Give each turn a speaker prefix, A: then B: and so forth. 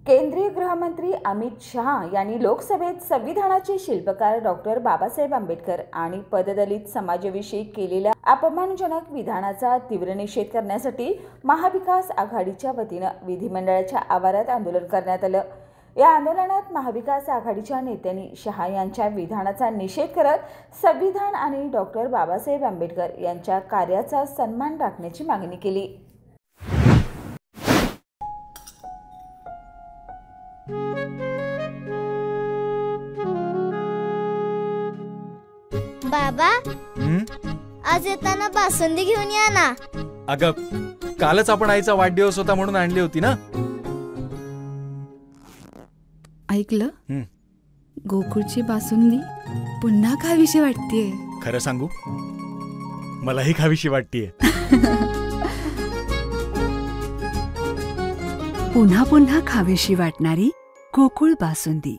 A: केंद्रीय गृहमंत्री अमित शहा यांनी लोकसभेत संविधानाचे शिल्पकार डॉक्टर बाबासाहेब आंबेडकर आणि पददलित समाजाविषयी केलेल्या अपमानजनक विधानाचा तीव्र निषेध करण्यासाठी महाविकास आघाडीच्या वतीनं विधिमंडळाच्या आवारात आंदोलन करण्यात आलं। या आंदोलनात महाविकास आघाडीच्या नेत्यांनी शहा यांच्या विधानाचा निषेध करत संविधान आणि डॉक्टर बाबासाहेब आंबेडकर यांच्या कार्याचा सन्मान राखण्याची मागणी केली।
B: बाबा, आज येताना बासुंदी घेऊन या ना।
C: अगं, कालच आपण आईचा वाढदिवस होता म्हणून आणली होती ना।
D: ऐकलं, गोकुळची बासुंदी पुन्हा खावीशी वाटतेय।
C: खरं सांगू, मलाही खावीशी वाटतेय।
E: पुन्हा पुन्हा खावीशी वाटणारी गोकुळ बासुंदी।